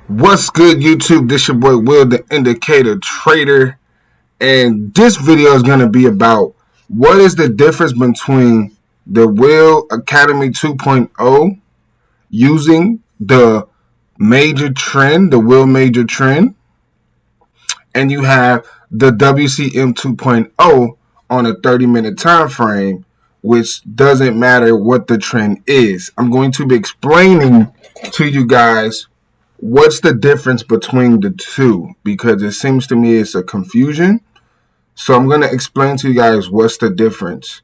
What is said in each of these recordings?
What's good, YouTube? This your boy Will, the Indicator Trader, and this video is going to be about what is the difference between the Will Academy 2.0 using the major trend, the Will major trend, and you have the WCM 2.0 on a 30-minute time frame, which doesn't matter what the trend is. I'm going to be explaining to you guys what's the difference between the two, because it seems to me it's a confusion. So I'm going to explain to you guys what's the difference.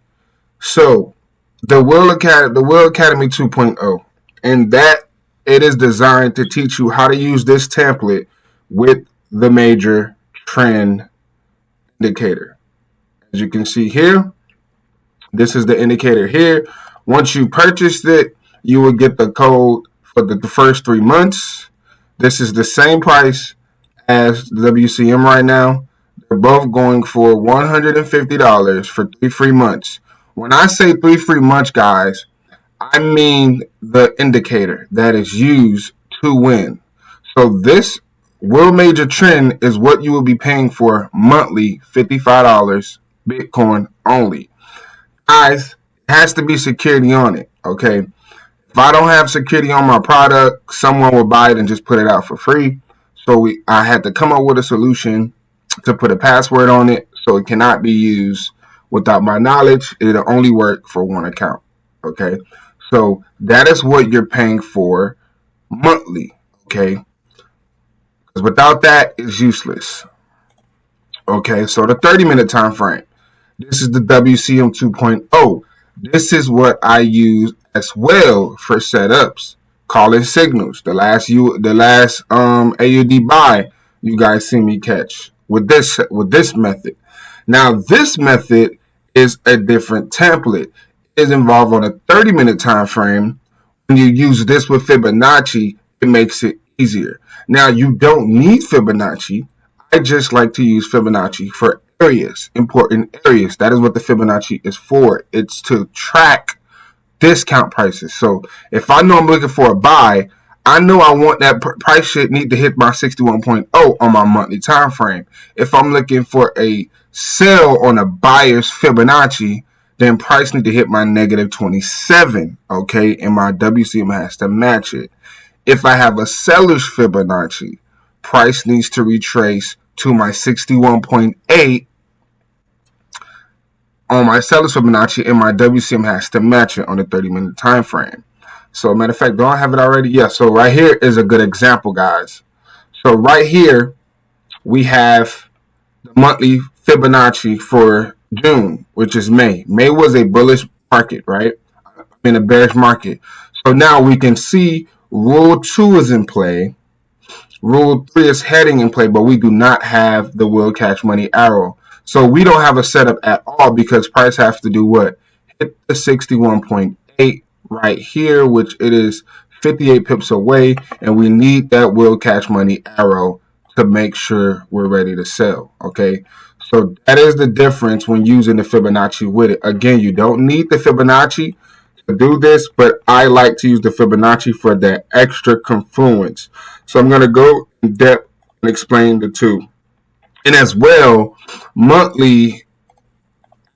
So the World Academy 2.0, and that it is designed to teach you how to use this template with the major trend indicator. As you can see here, this is the indicator here. Once you purchased it, you will get the code for the first 3 months. This is the same price as WCM right now. They're both going for $150 for 3 free months. When I say 3 free months, guys, I mean the indicator that is used to win. So this World Major Trend is what you will be paying for monthly, $55 Bitcoin only. Guys, it has to be security on it, okay? If I don't have security on my product, someone will buy it and just put it out for free. So I had to come up with a solution to put a password on it so it cannot be used without my knowledge. It'll only work for one account, okay? So that is what you're paying for monthly, okay? Because without that, it's useless, okay? So the 30-minute time frame. This is the WCM 2.0. This is what I use as well for setups, calling signals. The last AUD buy you guys see me catch with this method. Now this method is a different template. It is involved on a 30-minute time frame. When you use this with Fibonacci, it makes it easier. Now you don't need Fibonacci. I just like to use Fibonacci for areas, important areas. That is what the Fibonacci is for. It's to track discount prices. So if I know I'm looking for a buy, I know I want that price should need to hit my 61.0 on my monthly time frame. If I'm looking for a sell on a buyer's Fibonacci, then price need to hit my negative 27, okay? And my WCM has to match it. If I have a seller's Fibonacci, price needs to retrace to my 61.8 on my seller's Fibonacci, and my WCM has to match it on the 30-minute time frame. So matter of fact, do I have it already? Yeah, so right here is a good example, guys. So right here, we have the monthly Fibonacci for June, which is May. May was a bullish market, right? In a bearish market. So now we can see Rule 2 is in play. Rule 3 is heading in play, but we do not have the Will Catch Money arrow. So we don't have a setup at all because price has to do what? Hit the 61.8 right here, which it is 58 pips away, and we need that Will Catch Money arrow to make sure we're ready to sell, okay? So that is the difference when using the Fibonacci with it. Again, you don't need the Fibonacci to do this, but I like to use the Fibonacci for that extra confluence. So I'm going to go in depth and explain the two. And as well, monthly,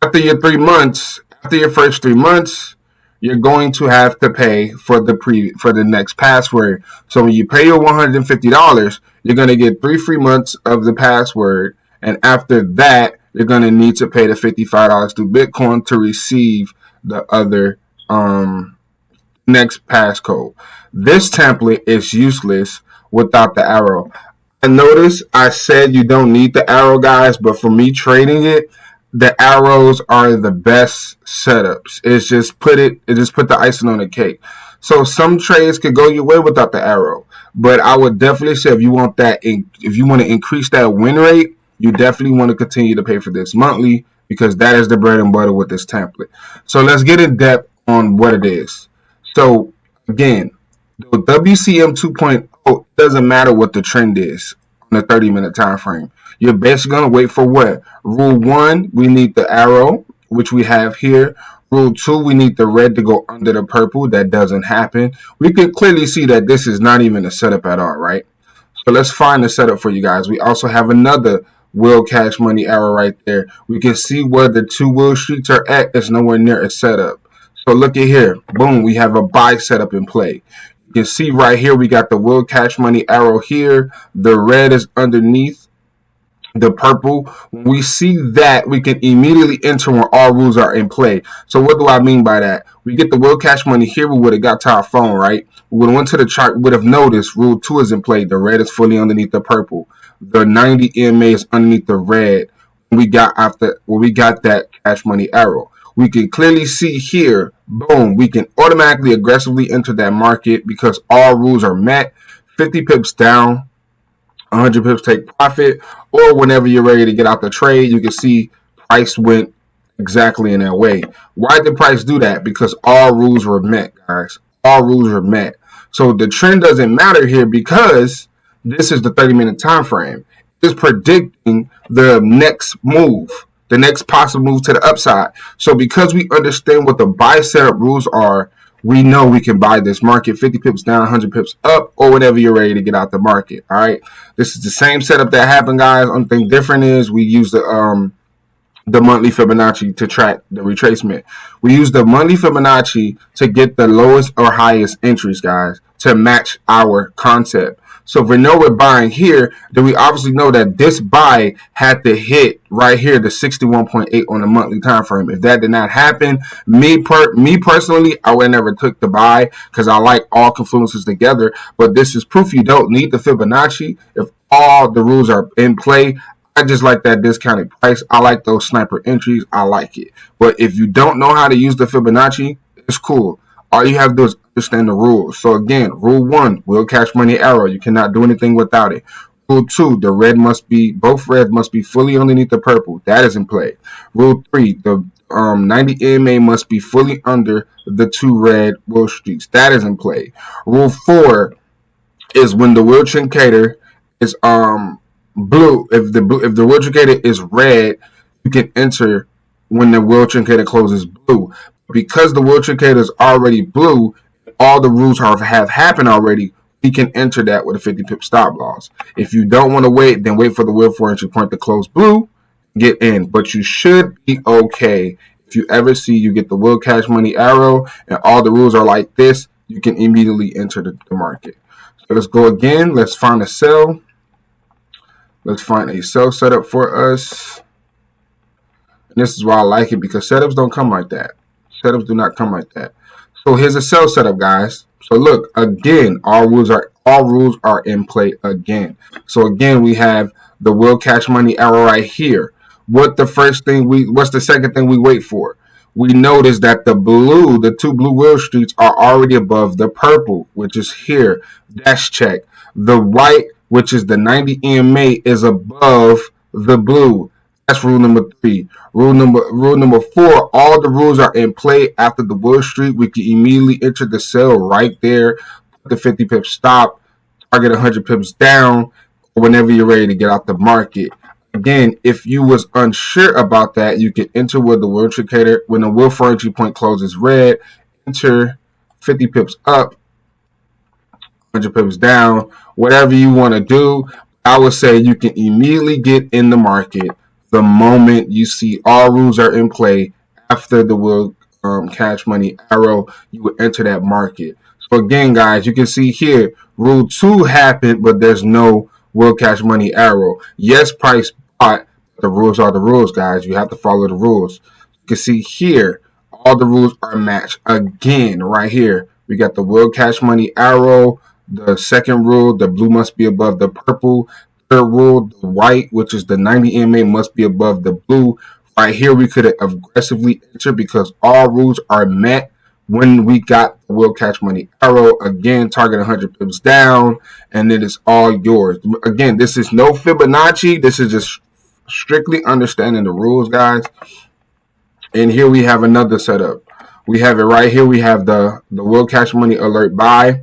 after your 3 months, after your first 3 months, you're going to have to pay for the next password. So when you pay your $150, you're going to get 3 free months of the password. And after that, you're going to need to pay the $55 through Bitcoin to receive the other next passcode. This template is useless without the arrow. And notice I said you don't need the arrow, guys, but for me trading it, the arrows are the best setups. It just put the icing on the cake. So some trades could go your way without the arrow, but I would definitely say if you want to increase that win rate, you definitely want to continue to pay for this monthly, because that is the bread and butter with this template. So let's get in depth on what it is. So again, the WCM 2.0 doesn't matter what the trend is on the 30-minute time frame. You're basically going to wait for what? Rule 1, we need the arrow, which we have here. Rule 2, we need the red to go under the purple. That doesn't happen. We can clearly see that this is not even a setup at all, right? So let's find the setup for you guys. We also have another will cash money arrow right there. We can see where the two will streets are at. It's nowhere near a setup. So look at here. Boom, we have a buy setup in play. You can see right here we got the will cash money arrow here. The red is underneath the purple. When we see that, we can immediately enter when all rules are in play. So what do I mean by that? We get the will cash money here. We would have got to our phone, right? We would have went to the chart. We would have noticed rule 2 is in play. The red is fully underneath the purple. The 90 EMA is underneath the red. When we got that cash money arrow, we can clearly see here, boom, we can automatically aggressively enter that market because all rules are met. 50 pips down, 100 pips take profit, or whenever you're ready to get out the trade, you can see price went exactly in that way. Why did price do that? Because all rules were met, guys. All rules were met. So the trend doesn't matter here because this is the 30-minute time frame. It's predicting the next move, the next possible move to the upside. So because we understand what the buy setup rules are, we know we can buy this market 50 pips down, 100 pips up, or whenever you're ready to get out the market. All right. This is the same setup that happened, guys. Only thing different is we use the monthly Fibonacci to track the retracement. We use the monthly Fibonacci to get the lowest or highest entries, guys, to match our concept. So if we know we're buying here, then we obviously know that this buy had to hit right here, the 61.8 on the monthly time frame. If that did not happen, me personally, I would never took the buy because I like all confluences together. But this is proof you don't need the Fibonacci if all the rules are in play. I just like that discounted price. I like those sniper entries. I like it. But if you don't know how to use the Fibonacci, it's cool. All you have to do is understand the rules. So again, rule 1, will cash money arrow. You cannot do anything without it. Rule 2, both reds must be fully underneath the purple. That is in play. Rule 3, the 90 EMA must be fully under the 2 red will streaks. That is in play. Rule 4 is when the will truncator is blue. If the will truncator is red, you can enter when the will truncator closes blue. Because the will truncator is already blue, all the rules have happened already. We can enter that with a 50 pip stop loss. If you don't want to wait, then wait for the will for entry point to close blue, get in. But you should be okay. If you ever see you get the will cash money arrow and all the rules are like this, you can immediately enter the market. So let's go again. Let's find a sell. Let's find a sell setup for us. And this is why I like it, because setups don't come like that. Setups do not come like that. So here's a sell setup, guys. So look, again, all rules are in play again. So again, we have the will cash money arrow right here. What's the second thing we wait for? We notice that the 2 blue will streets are already above the purple, which is here. Dash check. The white, which is the 90 EMA, is above the blue. That's rule number 3. Rule number 4, all the rules are in play after the will street. We can immediately enter the sell right there, put the 50 pips stop, target 100 pips down, whenever you're ready to get out the market. Again, if you was unsure about that, you can enter with the will truncator. When the will for entry point closes red, enter 50 pips up, 100 pips down, whatever you want to do. I would say you can immediately get in the market the moment you see all rules are in play. After the will cash money arrow, you would enter that market. So again, guys, you can see here, rule 2 happened, but there's no will cash money arrow. Yes, price bought. The rules are the rules, guys. You have to follow the rules. You can see here, all the rules are matched. Again, right here, we got the will cash money arrow. The second rule, the blue must be above the purple. Third rule, the white, which is the 90 EMA, must be above the blue. Right here, we could aggressively enter because all rules are met when we got the will catch money arrow. Again, target 100 pips down, and it is all yours. Again, this is no Fibonacci. This is just strictly understanding the rules, guys. And here we have another setup. We have it right here. We have the will catch money alert buy,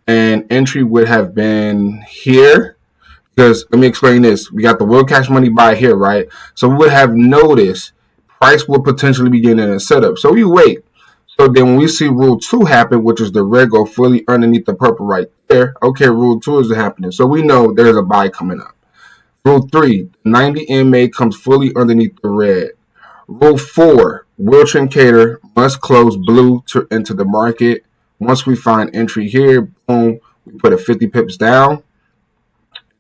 and entry would have been here. Because let me explain this. We got the will cash money buy here, right? So we would have noticed price will potentially be getting in a setup. So we wait. So then when we see rule 2 happen, which is the red go fully underneath the purple right there, okay, rule 2 is happening. So we know there's a buy coming up. Rule 3, 90 MA comes fully underneath the red. Rule 4, will truncator must close blue to enter the market. Once we find entry here, boom, we put a 50 pips down,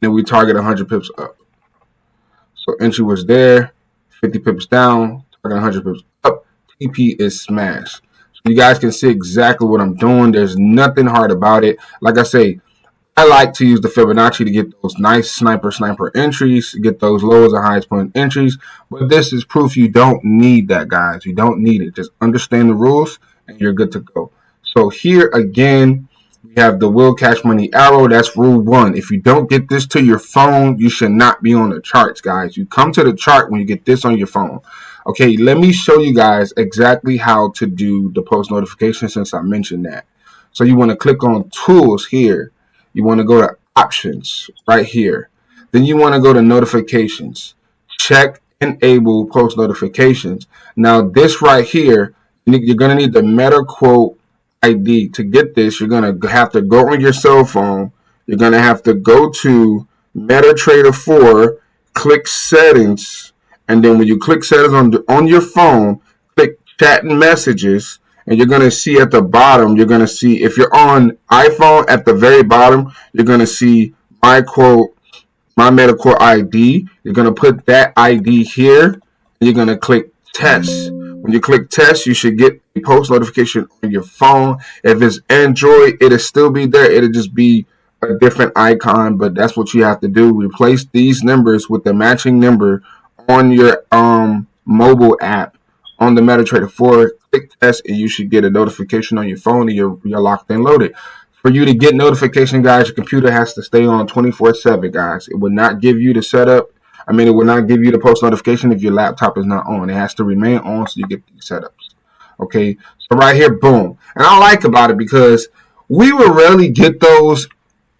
then we target 100 pips up. So entry was there, 50 pips down, target 100 pips up. TP is smashed. So you guys can see exactly what I'm doing. There's nothing hard about it. Like I say, I like to use the Fibonacci to get those nice sniper entries, get those lowest and highest point entries. But this is proof you don't need that, guys. You don't need it. Just understand the rules and you're good to go. So here again, we have the will catch money arrow. That's rule 1. If you don't get this to your phone, you should not be on the charts, guys. You come to the chart when you get this on your phone. Okay, let me show you guys exactly how to do the post notification since I mentioned that. So you want to click on tools here. You want to go to options right here. Then you want to go to notifications. Check enable post notifications. Now this right here, you're going to need the meta quote ID. To get this, you're going to have to go on your cell phone. You're going to have to go to MetaTrader 4, click settings, and then when you click settings on your phone, click chat and messages, and you're going to see at the bottom, you're going to see, if you're on iPhone, at the very bottom, you're going to see my quote, my MetaQuote ID. You're going to put that ID here, and you're going to click test. When you click test, you should get a post notification on your phone. If it's Android, it'll still be there. It'll just be a different icon, but that's what you have to do. Replace these numbers with the matching number on your mobile app on the MetaTrader 4. Click test, and you should get a notification on your phone, and you're locked and loaded. For you to get notification, guys, your computer has to stay on 24/7, guys. It will not give you the setup. It will not give you the post notification if your laptop is not on. It has to remain on so you get these setups. Okay, so right here, boom. And I like about it because we will rarely get those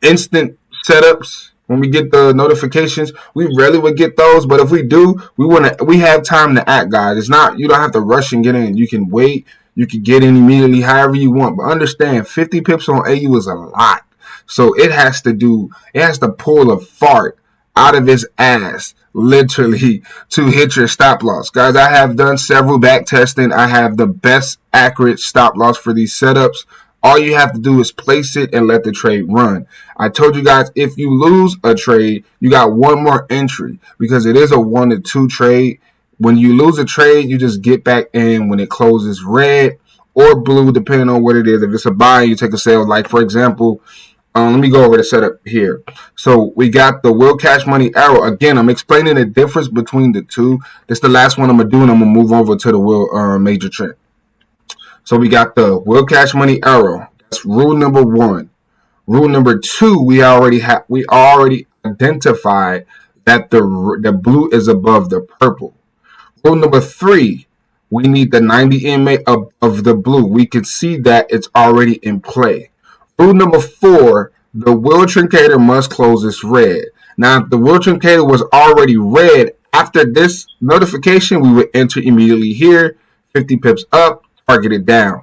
instant setups when we get the notifications. We rarely would get those, but if we do, we have time to act, guys. It's not, you don't have to rush and get in. You can wait. You can get in immediately, however you want. But understand, 50 pips on AU is a lot. So it has to pull a fart out of his ass, literally, to hit your stop loss. Guys, I have done several back testing. I have the best accurate stop loss for these setups. All you have to do is place it and let the trade run. I told you guys, if you lose a trade, you got one more entry because it is a 1 to 2 trade. When you lose a trade, you just get back in when it closes red or blue, depending on what it is. If it's a buy, you take a sell. Like, for example, let me go over the setup here. So we got the will cash money arrow. Again, I'm explaining the difference between the two. This is the last one I'm going to do, and I'm going to move over to the will major trend. So we got the will cash money arrow. That's rule number 1. Rule number 2, we already identified that the blue is above the purple. Rule number 3, we need the 90 MA of the blue. We can see that it's already in play. Rule number 4, the will truncator must close its red. Now, if the will truncator was already red, after this notification, we would enter immediately here, 50 pips up, target it down.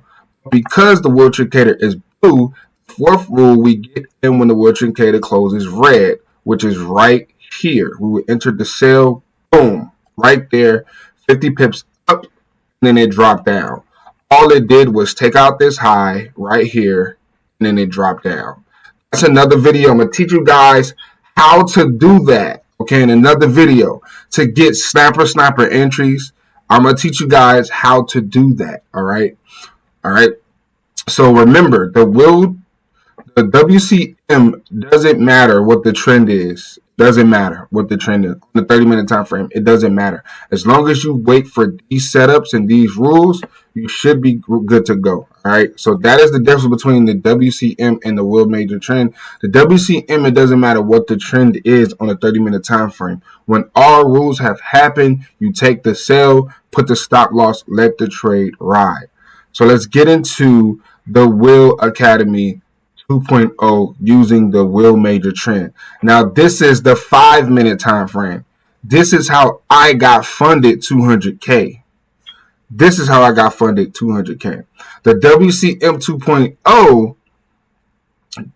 Because the will truncator is blue, 4th rule, we get in when the will truncator closes red, which is right here. We would enter the sell, boom, right there, 50 pips up, and then it dropped down. All it did was take out this high right here, and then it dropped down. That's another video. I'm going to teach you guys how to do that, okay, in another video. To get sniper entries, I'm going to teach you guys how to do that, all right? All right. So remember, the WCM doesn't matter what the trend is. Doesn't matter what the trend is. On the 30-minute time frame, it doesn't matter. As long as you wait for these setups and these rules, you should be good to go. All right. So that is the difference between the WCM and the will major trend. The WCM, it doesn't matter what the trend is on the 30-minute time frame. When all rules have happened, you take the sell, put the stop loss, let the trade ride. So let's get into the Will Academy 2.0 using the Will Major Trend. Now, this is the 5-minute time frame. This is how I got funded $200K. This is how I got funded $200K. The Wcm 2.0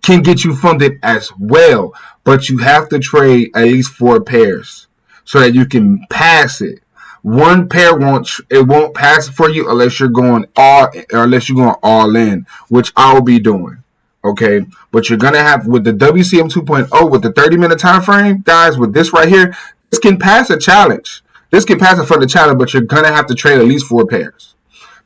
can get you funded as well, but you have to trade at least 4 pairs so that you can pass it. One pair won't pass for you unless you're going all in, which I'll be doing. Okay, but you're gonna have with the WCM 2.0 with the 30-minute time frame, guys. With this right here, this can pass a challenge. This can pass it for the challenge, but you're gonna have to trade at least 4 pairs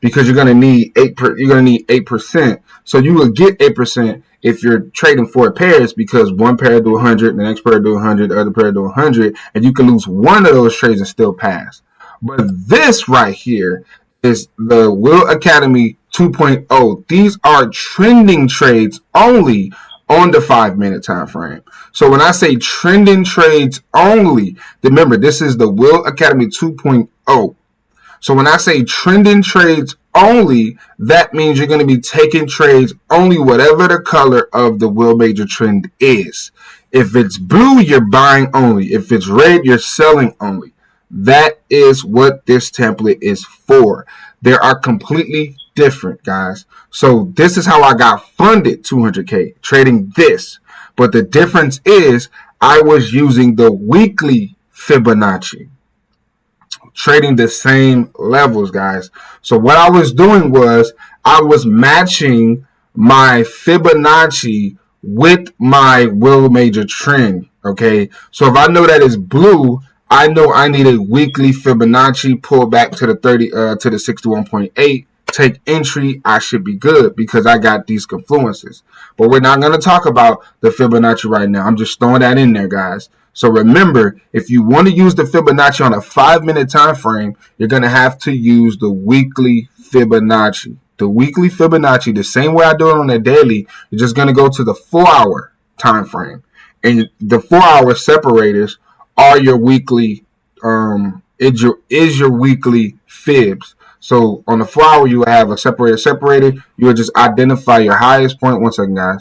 because you're gonna need 8. You're gonna need 8%. So you will get 8% if you're trading 4 pairs because one pair do 100, the next pair do 100, the other pair do 100, and you can lose one of those trades and still pass. But this right here is the Will Academy 2.0. These are trending trades only on the 5-minute time frame. So when I say trending trades only, remember this is the Will Academy 2.0. So when I say trending trades only, that means you're going to be taking trades only whatever the color of the Willmajortrend is. If it's blue, you're buying only. If it's red, you're selling only. That is what this template is for. They are completely different, guys. So this is how I got funded $200K trading this. But the difference is I was using the weekly Fibonacci, trading the same levels, guys. So what I was doing was I was matching my Fibonacci with my Willmajortrend. Okay, so if I know that it's blue, I know I need a weekly Fibonacci pull back to the 30 to the 61.8. Take entry, I should be good because I got these confluences. But we're not going to talk about the Fibonacci right now. I'm just throwing that in there, guys. So remember, if you want to use the Fibonacci on a 5-minute time frame, you're going to have to use the weekly Fibonacci. The weekly Fibonacci, the same way I do it on a daily, you're just going to go to the 4-hour time frame. And the 4-hour separators are your weekly is your weekly fibs. So on the 4-hour, you will have a separator. You will just identify your highest point. One second, guys.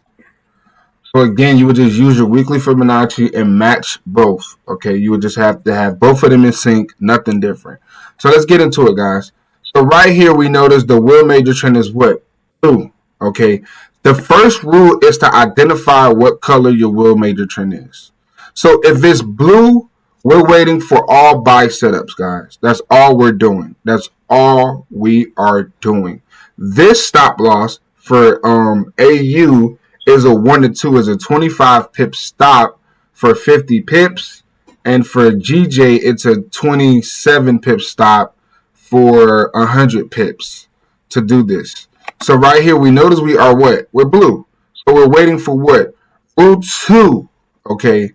So again, you would just use your weekly Fibonacci and match both. Okay, you would just have to have both of them in sync, nothing different. So let's get into it, guys. So right here, we notice the Willmajortrend is what? Blue. Okay, the first rule is to identify what color your Willmajortrend is. So if it's blue, we're waiting for all buy setups, guys. That's all we're doing. That's all we are doing. This stop loss for AU is a 1 to 2 is a 25 pip stop for 50 pips, and for GJ it's a 27 pip stop for 100 pips to do this. So right here we notice we are what? We're blue. So we're waiting for what? Rule 2. Okay.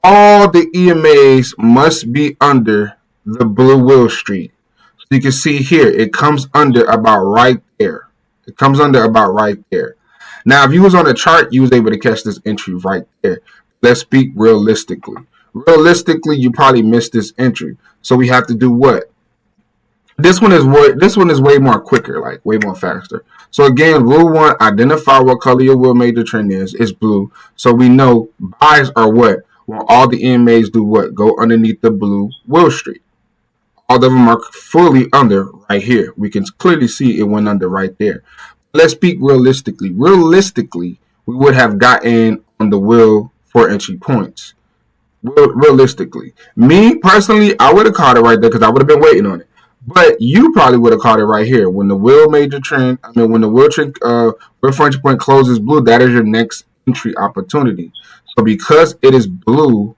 All the EMAs must be under the blue Will Street. So you can see here, it comes under about right there. It comes under about right there. Now, if you was on a chart, you was able to catch this entry right there. Let's speak realistically. Realistically, you probably missed this entry. So we have to do what? This one is way more quicker, like way more faster. So again, rule 1, identify what color your Willmajortrend is. It's blue. So we know buys are what? Well, all the EMAs do what? Go underneath the blue Will Street. All of them are fully under right here. We can clearly see it went under right there. Let's speak realistically. Realistically, we would have gotten on the Will for entry points. Realistically, me personally, I would have caught it right there because I would have been waiting on it. But you probably would have caught it right here when the Willmajortrend. I mean, when the Will Trend Will for entry point closes blue, that is your next entry opportunity. So because it is blue,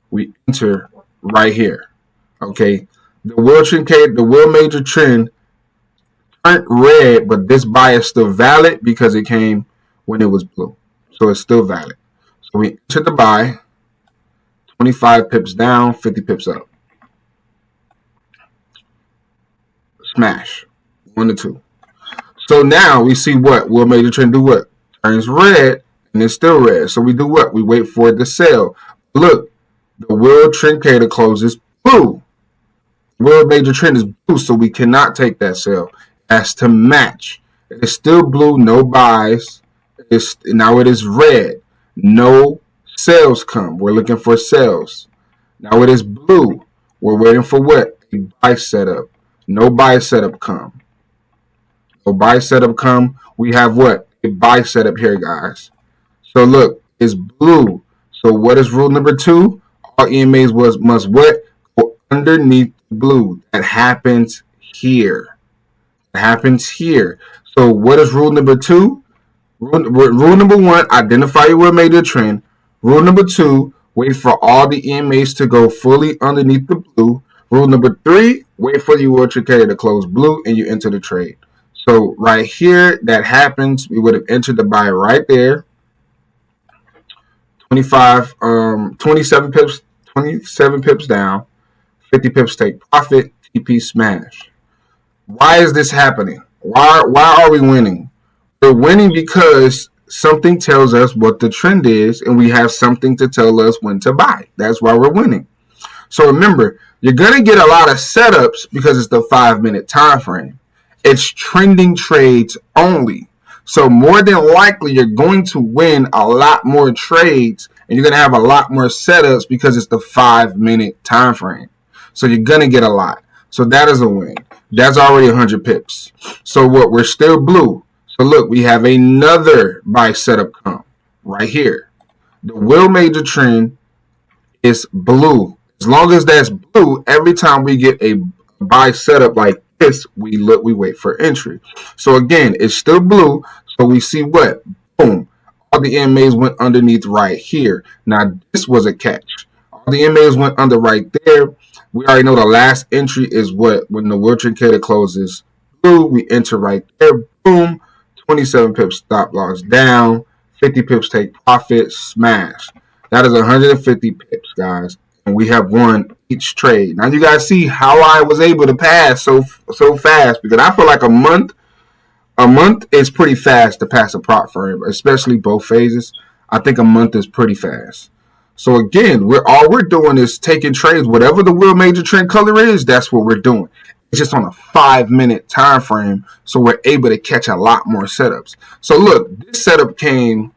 we enter right here. Okay, the Willmajortrend turned red, but this buy is still valid because it came when it was blue, so it's still valid. So we enter the buy. 25 pips down, 50 pips up. Smash. 1 to 2. So now we see what? Willmajortrend do what? Turns red, and it's still red. So we do what? We wait for it to sell. Look, the Will Trend closes blue. Willmajortrend is blue, so we cannot take that sell. As to match. It is still blue, no buys. Now it is red. No sales come. We're looking for sales. Now it is blue. We're waiting for what? A buy setup. No buy setup come. No buy setup come. We have what? A buy setup here, guys. So look, it's blue. So what is rule number 2? All EMAs must what? Go underneath the blue. That happens here. It happens here. So what is rule number 2? Rule number 1, identify your major trend. Rule number 2, wait for all the EMAs to go fully underneath the blue. Rule number 3, wait for your trade carrier to close blue and you enter the trade. So right here, that happens. We would have entered the buy right there. 27 pips down, 50 pips take profit, TP smash. Why is this happening? Why are we winning? We're winning because something tells us what the trend is, and we have something to tell us when to buy. That's why we're winning. So remember, you're going to get a lot of setups because it's the 5-minute time frame. It's trending trades only. So more than likely, you're going to win a lot more trades, and you're going to have a lot more setups because it's the 5-minute time frame. So you're going to get a lot. So that is a win. That's already 100 pips. So what? We're still blue. So look, we have another buy setup come right here. The Willmajortrend is blue. As long as that's blue, every time we get a buy setup like this, we wait for entry. So again, it's still blue. So we see what? Boom. All the EMAs went underneath right here. Now this was a catch. All the EMAs went under right there. We already know the last entry is what? When the World Trend closes blue, we enter right there. Boom. 27 pips stop loss down. 50 pips take profit. Smash. That is 150 pips, guys. And we have won each trade. Now you guys see how I was able to pass so fast, because I feel like a month is pretty fast to pass a prop firm, especially both phases. I think a month is pretty fast. So again, all we're doing is taking trades. Whatever the Willmajortrend color is, that's what we're doing. It's just on a 5-minute time frame, so we're able to catch a lot more setups. So look, this setup came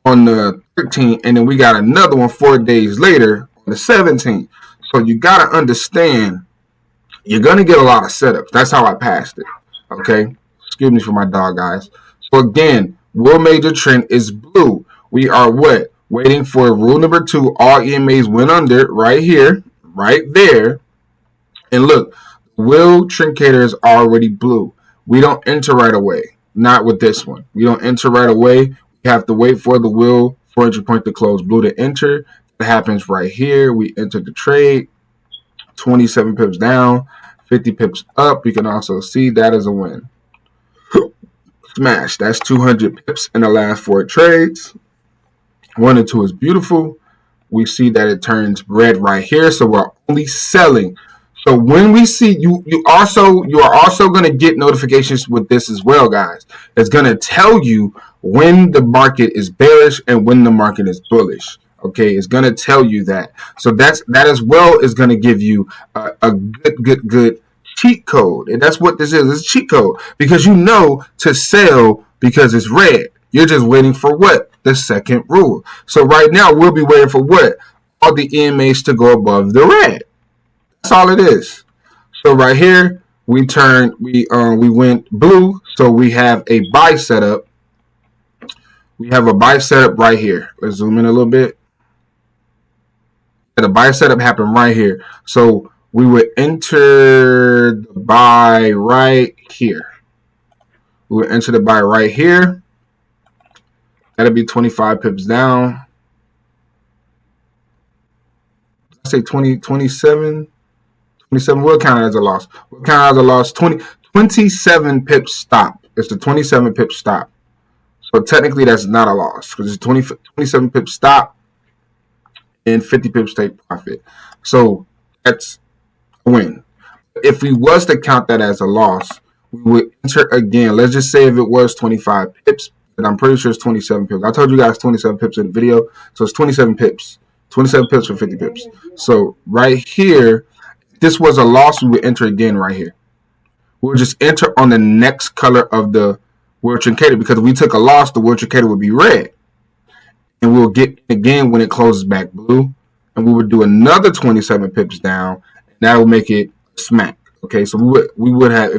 on the 13th, and then we got another one 4 days later on the 17th. So you got to understand, you're going to get a lot of setups. That's how I passed it. Okay? Excuse me for my dog, guys. So again, Willmajortrend is blue. We are what? Waiting for rule number 2. All EMAs went under right here, right there. And look, Will Trincator is already blue. We don't enter right away. Not with this one. We don't enter right away. We have to wait for the Will 400 point to close blue to enter. That happens right here. We enter the trade. 27 pips down, 50 pips up. You can also see that is a win. Smash. That's 200 pips in the last 4 trades. 1 and 2 is beautiful. We see that it turns red right here. So we're only selling. So when we see you are also going to get notifications with this as well, guys. It's going to tell you when the market is bearish and when the market is bullish. Okay, it's going to tell you that. So that as well is going to give you a good cheat code. And that's what this is. It's a cheat code, because you know to sell because it's red. You're just waiting for what? The second rule. So right now we'll be waiting for what? All the EMAs to go above the red. That's all it is. So right here we went blue, so we have a buy setup. We have a buy setup right here. Let's zoom in a little bit. The buy setup happened right here. So we would enter the buy right here. We would enter the buy right here. That'll be 25 pips down. I say 27. We'll count it as a loss. 27 pips stop. It's the 27 pip stop. So technically that's not a loss, because it's 27 pips stop and 50 pips take profit. So that's a win. If we was to count that as a loss, we would enter again. Let's just say if it was 25 pips, but I'm pretty sure it's 27 pips. I told you guys 27 pips in the video. So it's 27 pips. 27 pips for 50 pips. So right here, if this was a loss, we would enter again right here. We'll just enter on the next color of the World Trend, because if we took a loss, the World Trend would be red. And we'll get again when it closes back blue. And we would do another 27 pips down. And that will make it smack. Okay, so we would have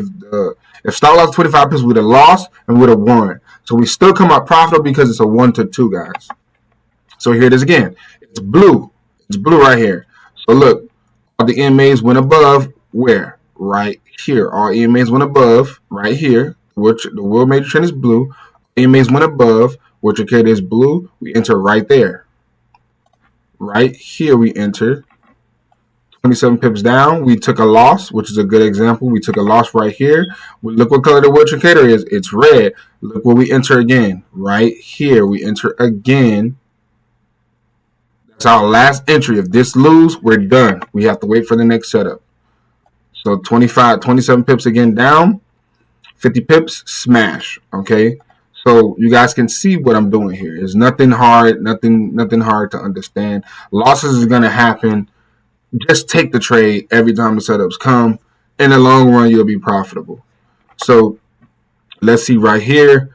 if stop loss 25 pips, we would have lost and we would have won. So we still come out profitable because it's a 1 to 2, guys. So here it is again. It's blue. It's blue right here. So look, all the EMAs went above where? Right here. All EMAs went above right here. Which the world major trend is blue. EMAs went above, which okay is blue. We enter right there. Right here we enter. 27 pips down, we took a loss, which is a good example. We took a loss right here. Look what color the world indicator is. It's red. Look where we enter again. Right here, we enter again. That's our last entry. If this lose, we're done. We have to wait for the next setup. So 27 pips again down. 50 pips, smash. Okay. So you guys can see what I'm doing here. It's nothing hard, nothing hard to understand. Losses is gonna happen. Just take the trade every time the setups come. In the long run, you'll be profitable. So let's see right here.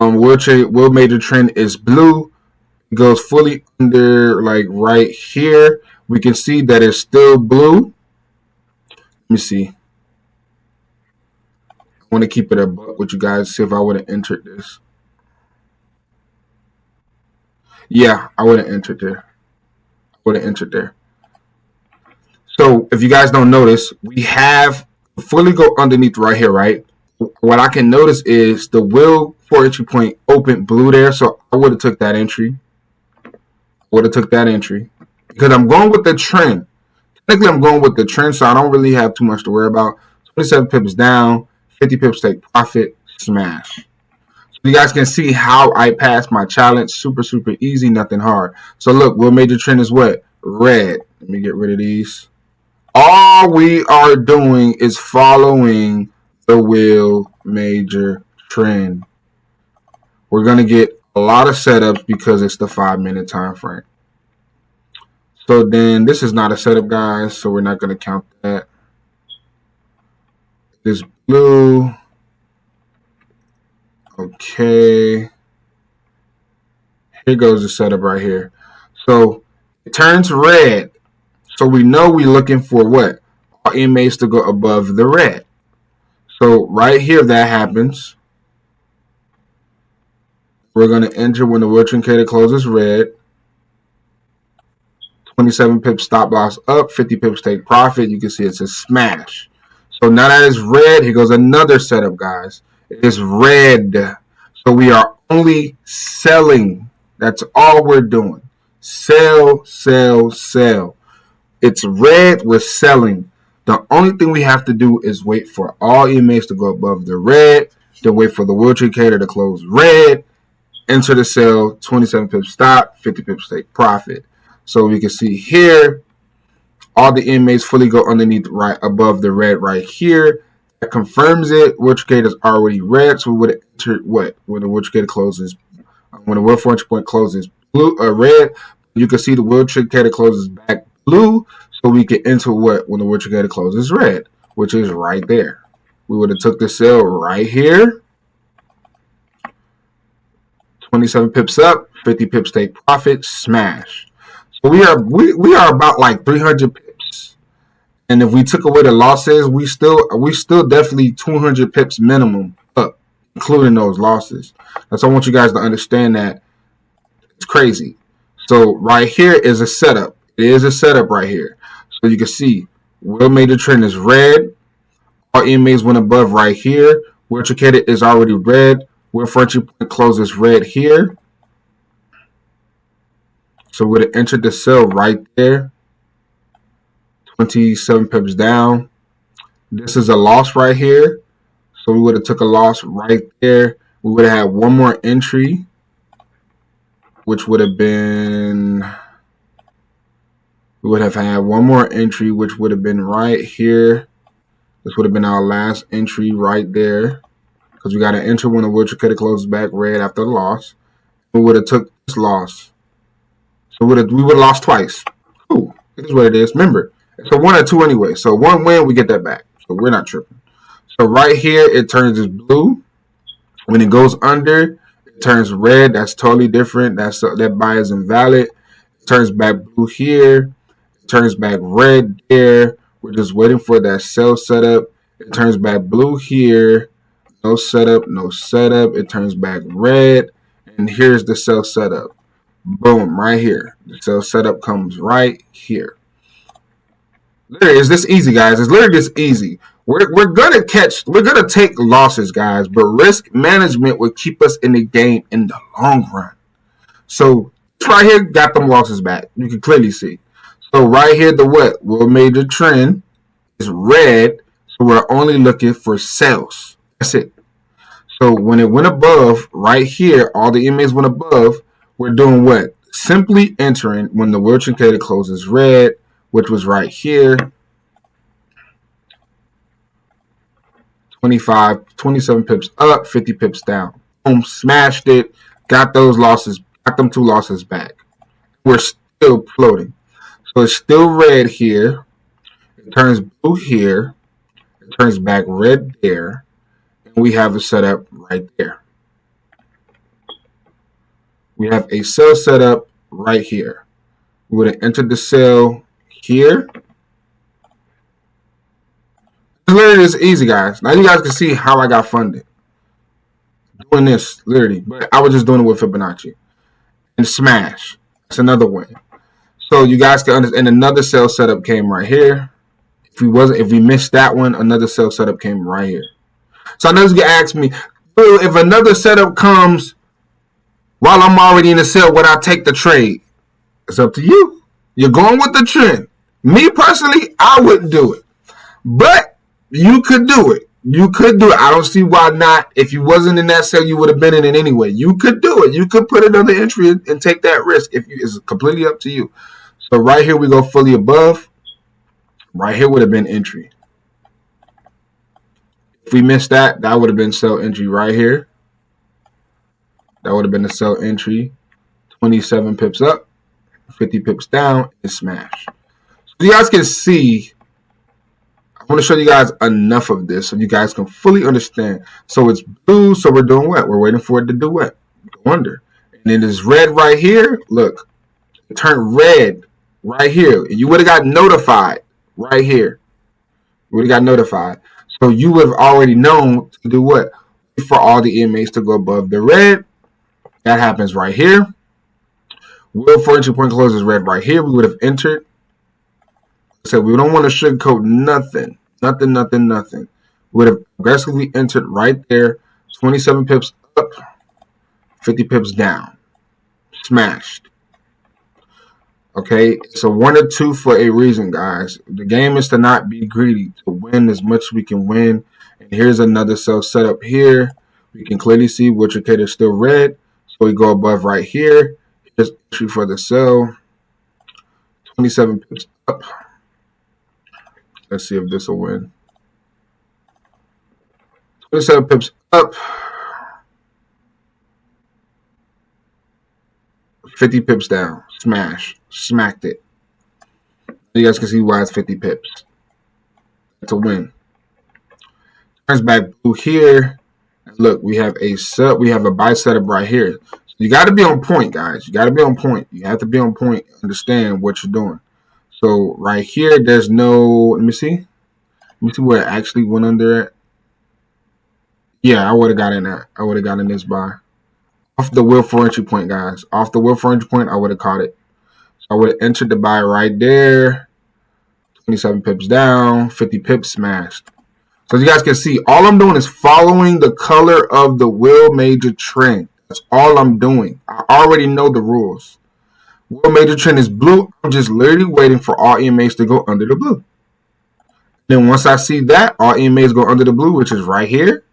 World major trend is blue. It goes fully under, like right here. We can see that it's still blue. Let me see. I want to keep it a buck with you guys. See if I would have entered this. Yeah, I would have entered there. So if you guys don't notice, we have fully go underneath right here, right? What I can notice is the will for entry point open blue there, so I would have took that entry. Because I'm going with the trend. Technically, I'm going with the trend, so I don't really have too much to worry about. 27 pips down, 50 pips take profit, smash. So you guys can see how I passed my challenge. Super, super easy, nothing hard. So look, world major trend is what? Red. Let me get rid of these. All we are doing is following the wheel major trend. We're going to get a lot of setups because it's the 5-minute time frame. So then this is not a setup, guys, so we're not going to count that. This blue. Okay. Here goes the setup right here. So it turns red. So we know we're looking for what? Our EMAs to go above the red. So right here, that happens. We're going to enter when the world indicator closes red. 27 pips stop loss up, 50 pips take profit. You can see it's a smash. So now that it's red, here goes another setup, guys. It is red. So we are only selling. That's all we're doing. Sell, sell, sell. It's red, we're selling. The only thing we have to do is wait for all EMAs to go above the red, then wait for the world indicator to close red, enter the sell, 27 pips stop, 50 pips take profit. So we can see here, all the EMAs fully go underneath right above the red right here. That confirms it. World indicator is already red, so we would enter what? When the world indicator closes, when the world 400 point closes blue or red, you can see the world indicator closes back blue, so we can enter what? When the world indicator closes red, which is right there. We would have took the sell right here. 27 pips up, 50 pips take profit, smash. So we are about like 300 pips, and if we took away the losses, we still definitely 200 pips minimum up, including those losses. That's I want you guys to understand that it's crazy. So right here is a setup. It is a setup right here. So you can see world major trend is red. All EMAs went above right here. World indicator is already red. World entry point closes red here. So we would have entered the sell right there. 27 pips down. This is a loss right here. So we would have took a loss right there. We would have had one more entry, which would have been, we would have had one more entry, which would have been right here. This would have been our last entry right there, because we got to enter when the world indicator closes back red after the loss. We would have took this loss. So we would have lost twice. Ooh, it is what it is. Remember, it's a 1 or 2 anyway. So one win, we get that back. So we're not tripping. So right here, it turns as blue. When it goes under, it turns red. That's totally different. That buy is invalid. It turns back blue here. It turns back red there. We're just waiting for that sell setup. It turns back blue here. No setup, no setup. It turns back red. And here's the sell setup. Boom, right here. The sell setup comes right here. Literally, it's this easy, guys. It's literally this easy. We're gonna take losses, guys, but risk management will keep us in the game in the long run. So right here got them losses back. You can clearly see. So right here, the what? Willmajortrend is red. So we're only looking for sales. That's it. So when it went above, right here, all the EMAs went above. We're doing what? Simply entering when the World Indicator closes red, which was right here. 27 pips up, 50 pips down. Boom, smashed it. Got those losses. Got them 2 losses back. We're still floating. So it's still red here. It turns blue here. It turns back red there. And we have a setup right there. We have a sell setup right here. We would have entered the sell here. It's literally this easy, guys. Now you guys can see how I got funded. Doing this, literally. But I was just doing it with Fibonacci. And smash. That's another win. So you guys can understand. And another sell setup came right here. If we missed that one, another sell setup came right here. So I know you can ask me, if another setup comes while I'm already in the sell, would I take the trade? It's up to you. You're going with the trend. Me personally, I wouldn't do it. But you could do it. You could do it. I don't see why not. If you wasn't in that sell, you would have been in it anyway. You could do it. You could put another entry and take that risk. It's completely up to you. So right here we go fully above. Right here would have been entry. If we missed that, that would have been sell entry right here. That would have been the sell entry. 27 pips up, 50 pips down, and smash. So you guys can see, I want to show you guys enough of this so you guys can fully understand. So it's blue, so we're doing what? We're waiting for it to do what? Go under. And then it's red right here. Look, it turned red right here. You would have got notified right here. You would have got notified. So you would have already known to do what? For all the EMAs to go above the red. That happens right here. Will for entry point closes red right here. We would have entered. So we don't want to sugarcoat nothing. Nothing. We would have aggressively entered right there. 27 pips up, 50 pips down. Smashed. Okay, so 1 or 2 for a reason, guys. The game is to not be greedy, to win as much as we can win. And here's another sell setup here. We can clearly see which indicator is still red. So we go above right here. Here's entry for the sell. 27 pips up. Let's see if this will win. 27 pips up. 50 pips down. Smash. Smacked it. You guys can see why it's 50 pips. That's a win. Turns back blue here. Look, we have a buy setup right here. So you got to be on point, guys. You got to be on point. You have to be on point. Understand what you're doing. So right here, there's no. Let me see. Let me see where it actually went under it. Yeah, I would have got in that. I would have got in this buy. Off the will for entry point, guys. Off the will for entry point, I would have caught it. I would have entered the buy right there. 27 pips down, 50 pips smashed. So as you guys can see, all I'm doing is following the color of the Willmajortrend. That's all I'm doing. I already know the rules. Willmajortrend is blue. I'm just literally waiting for all EMAs to go under the blue. Then once I see that, all EMAs go under the blue, which is right here.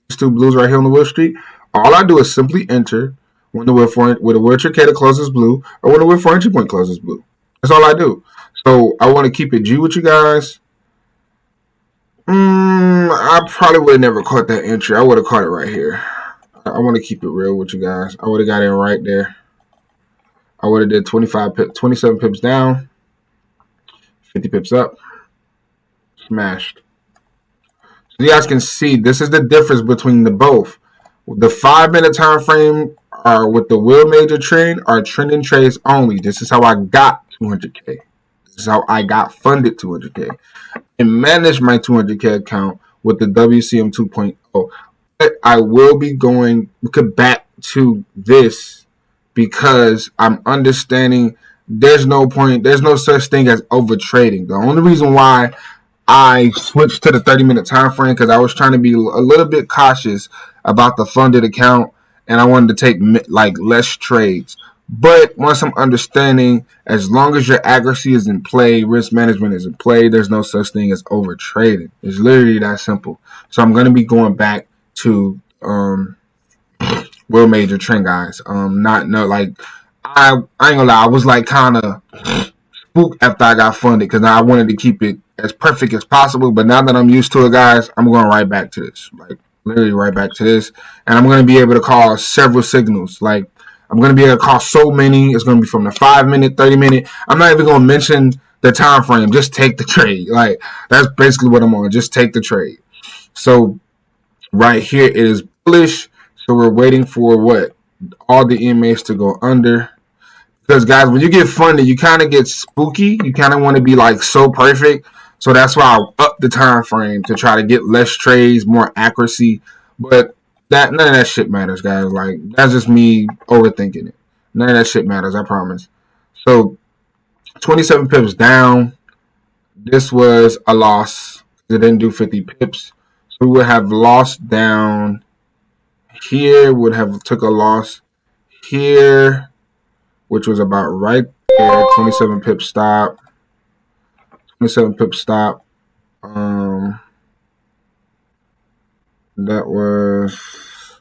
These 2 blues right here on the Will Street. All I do is simply enter when the Will Indicator closes blue or when the Will for entry point closes blue. That's all I do. So I want to keep it G with you guys. I probably would have never caught that entry. I would have caught it right here. I want to keep it real with you guys. I would have got in right there. I would have did 27 pips down, 50 pips up, smashed. So you guys can see this is the difference between the both. The 5-minute time frame are with the Willmajortrend are trending trades only. This is how I got 200K. This is how I got funded 200K and manage my 200K account with the Wcm 2.0. But I will be going back to this because I'm understanding there's no such thing as over trading. The only reason why I switched to the 30-minute time frame because I was trying to be a little bit cautious about the funded account and I wanted to take like less trades. But once I'm understanding, as long as your accuracy is in play, risk management is in play, there's no such thing as over trading. It's literally that simple. So I'm going to be going back to Willmajortrend, guys. Not no like I ain't gonna lie, I was like kind of spooked after I got funded because I wanted to keep it as perfect as possible. But now that I'm used to it, guys, I'm going right back to this. Like literally right back to this, and I'm going to be able to call several signals. Like I'm going to be able to call so many. It's going to be from the 5-minute, 30-minute. I'm not even going to mention the time frame. Just take the trade. Like that's basically what I'm on. Just take the trade. So right here it is bullish. So we're waiting for what? All the EMAs to go under. Because guys, when you get funded, you kind of get spooky. You kind of want to be like so perfect. So that's why I up the time frame to try to get less trades, more accuracy. But that none of that shit matters, guys. Like that's just me overthinking it. None of that shit matters, I promise. So 27 pips down. This was a loss. It didn't do 50 pips. So we would have lost down here. Would have took a loss here, which was about right there. 27 pip stop. 27 pip stop. That was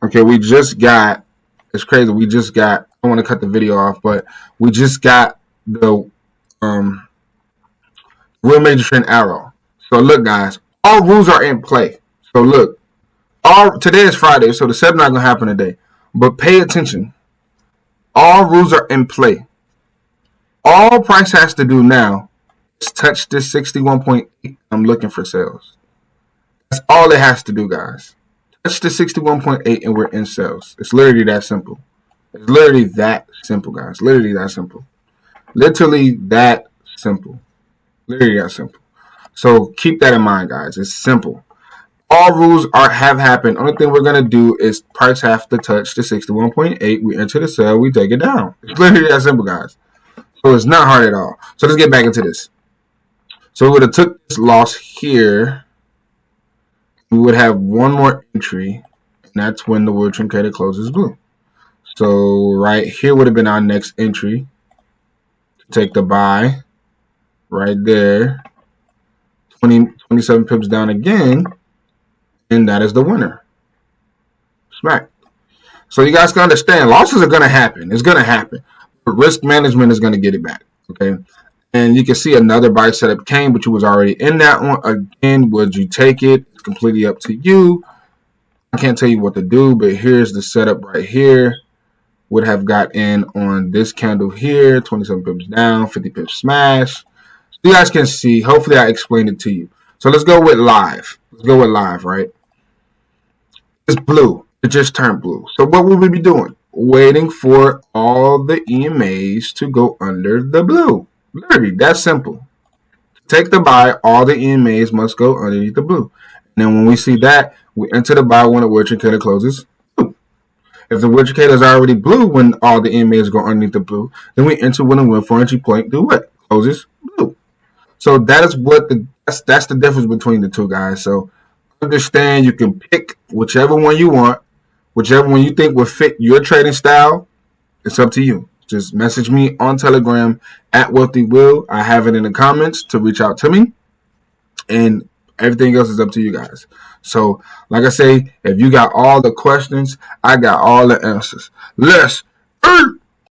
okay. We just got. It's crazy. We just got. I want to cut the video off, but we just got the Willmajortrend arrow. So look, guys, all rules are in play. So look, today is Friday, so the set not gonna happen today. But pay attention. All rules are in play. All price has to do now is touch this 61.8. I'm looking for sales. That's all it has to do, guys. Touch the 61.8 and we're in sales. It's literally that simple. It's literally that simple, guys. Literally that simple. Literally that simple. Literally that simple. So keep that in mind, guys. It's simple. All rules have happened. Only thing we're gonna do is price have to touch the 61.8. We enter the sell. We take it down. It's literally that simple, guys. So it's not hard at all. So let's get back into this. So we would have took this loss here. We would have one more entry, and that's when the Word Truncator closes blue. So right here would have been our next entry. Take the buy right there. 27 pips down again, and that is the winner. Smack. So you guys can understand, losses are going to happen. It's going to happen. But risk management is going to get it back. Okay. And you can see another buy setup came, but you was already in that one. Again, would you take it? It's completely up to you. I can't tell you what to do, but here's the setup right here. Would have got in on this candle here, 27 pips down, 50 pips smash. So you guys can see. Hopefully I explained it to you. So let's go with live. Let's go with live, right? It's blue. It just turned blue. So what will we be doing? Waiting for all the EMAs to go under the blue. Literally, that's simple. Take the buy, all the EMAs must go underneath the blue. And then when we see that, we enter the buy when the Word Truncator closes blue. If the Word Truncator is already blue when all the EMAs go underneath the blue, then we enter when the win for entry point do what? Closes blue. So that is what that's the difference between the two, guys. So understand you can pick whichever one you want, whichever one you think will fit your trading style. It's up to you. Just message me on Telegram at Wealthy Will. I have it in the comments to reach out to me. And everything else is up to you guys. So, like I say, if you got all the questions, I got all the answers. Let's eat!